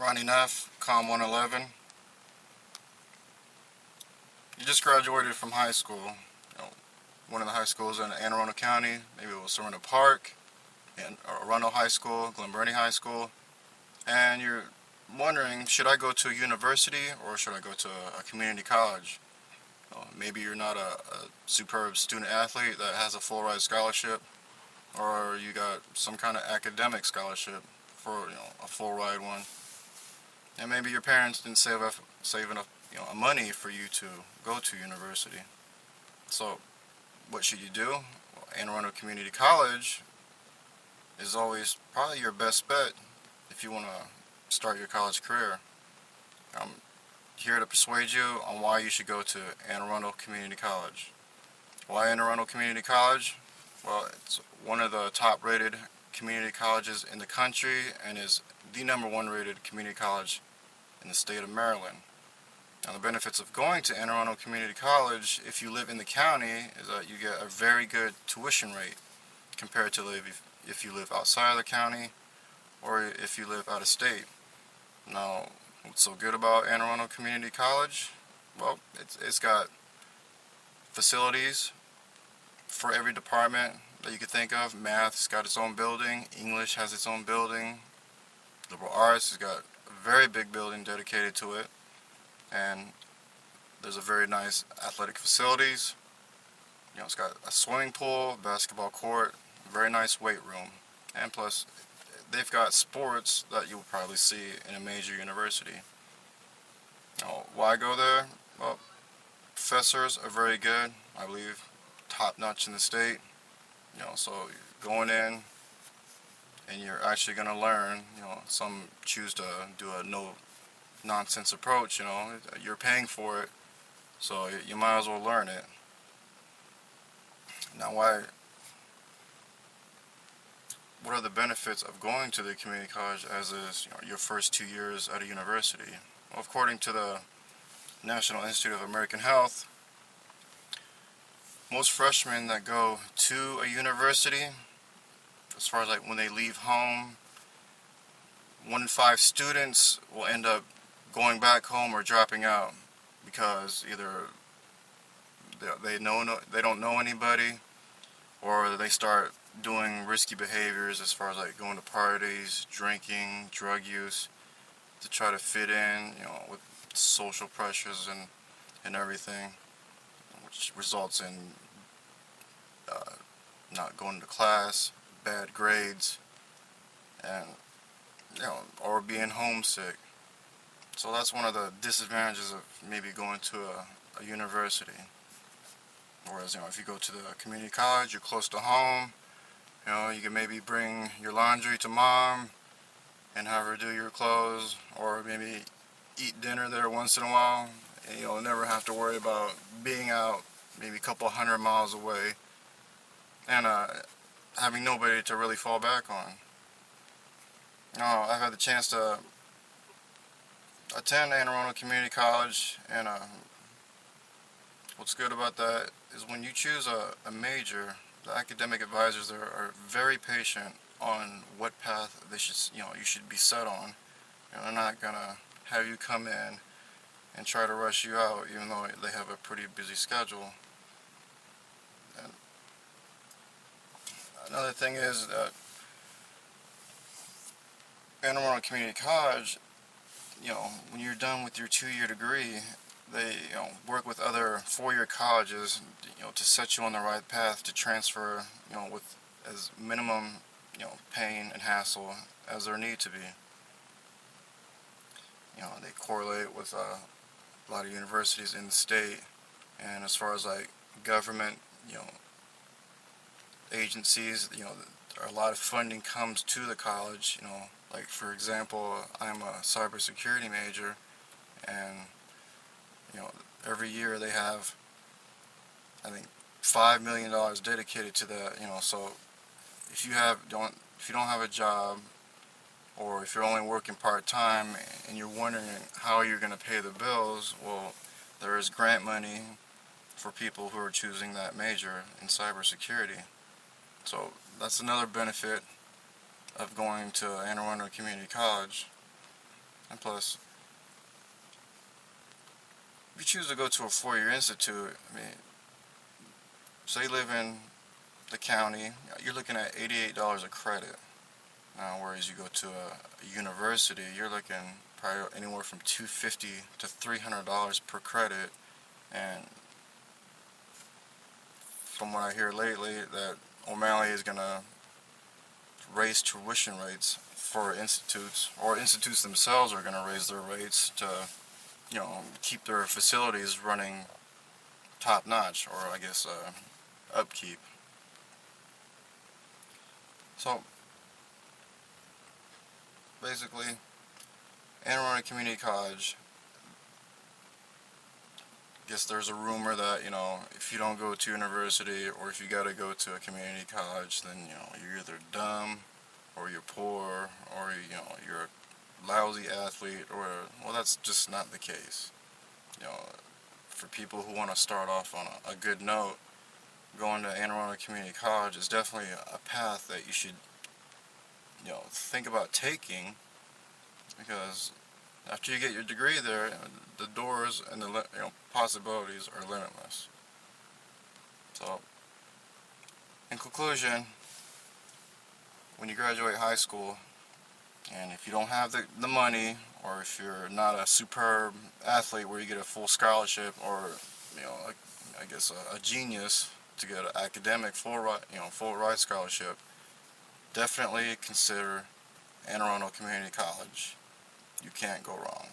Ronnie Neff Com 111. You just graduated from high school. One of the high schools in Anne Arundel County. Maybe it was Serena Park, Arundel High School, Glen Burnie High School. And you're wondering, should I go to a university or should I go to a community college? Maybe you're not a superb student athlete that has a full ride scholarship, or you got some kind of academic scholarship for a full ride one. And maybe your parents didn't save enough money for you to go to university. So what should you do? Well, Anne Arundel Community College is always probably your best bet if you want to start your college career. I'm here to persuade you on why you should go to Anne Arundel Community College. Why Anne Arundel Community College? Well, it's one of the top rated community colleges in the country and is the #1 rated community college in the state of Maryland. Now, the benefits of going to Anne Arundel Community College if you live in the county is that you get a very good tuition rate compared to if you live outside of the county or if you live out of state. Now, what's so good about Anne Arundel Community College? Well, it's got facilities for every department that you could think of. Math's got its own building. English has its own building. Liberal arts has got a very big building dedicated to it. And there's a very nice athletic facilities. It's got a swimming pool, basketball court, very nice weight room. And plus, they've got sports that you'll probably see in a major university. Why go there? Well, professors are very good. I believe top-notch in the state. So you're going in and you're actually going to learn. Some choose to do a no-nonsense approach. You're paying for it, so you might as well learn it. Now, what are the benefits of going to the community college as is your first 2 years at a university? Well, according to the National Institute of American Health, most freshmen that go to a university, as far as when they leave home, 1 in 5 students will end up going back home or dropping out because either they don't know anybody, or they start doing risky behaviors as far as going to parties, drinking, drug use to try to fit in, with social pressures and everything, which results in not going to class, bad grades, and or being homesick. So that's one of the disadvantages of maybe going to a university. Whereas if you go to the community college, you're close to home. You can maybe bring your laundry to mom and have her do your clothes, or maybe eat dinner there once in a while, and you'll never have to worry about being out maybe a couple 100 miles away and having nobody to really fall back on. I've had the chance to attend Anne Arundel Community College, and what's good about that is when you choose a major, the academic advisors there are very patient on what path you should be set on. They're not gonna have you come in and try to rush you out, even though they have a pretty busy schedule. And another thing is that Anne Arundel Community College, when you're done with your 2-year degree, they work with other 4-year colleges, to set you on the right path to transfer, with as minimum, pain and hassle as there need to be. They correlate with a lot of universities in the state, and as far as government, agencies, a lot of funding comes to the college. For example, I'm a cybersecurity major, and every year they have, I think, $5 million dedicated to that. So if you don't have a job, or if you're only working part-time and you're wondering how you're going to pay the bills, well, there is grant money for people who are choosing that major in cybersecurity. So that's another benefit of going to Anne Arundel Community College. And plus, if you choose to go to a four-year institute, I mean, say you live in the county, you're looking at $88 a credit. Whereas you go to a university, you're looking probably anywhere from $250 to $300 per credit. And from what I hear lately, that O'Malley is going to raise tuition rates for institutes, or institutes themselves are going to raise their rates to, keep their facilities running top notch, or I guess upkeep. So basically, Anne Arundel Community College, I guess there's a rumor that, if you don't go to university, or if you gotta go to a community college, then, you're either dumb, or you're poor, or, you're a lousy athlete, or, well, that's just not the case. For people who want to start off on a good note, going to Anne Arundel Community College is definitely a path that you should, think about taking, because after you get your degree there, the doors and the possibilities are limitless. So, in conclusion, when you graduate high school, and if you don't have the money, or if you're not a superb athlete where you get a full scholarship, or I guess a genius to get an academic full ride scholarship, definitely consider Anne Arundel Community College. You can't go wrong.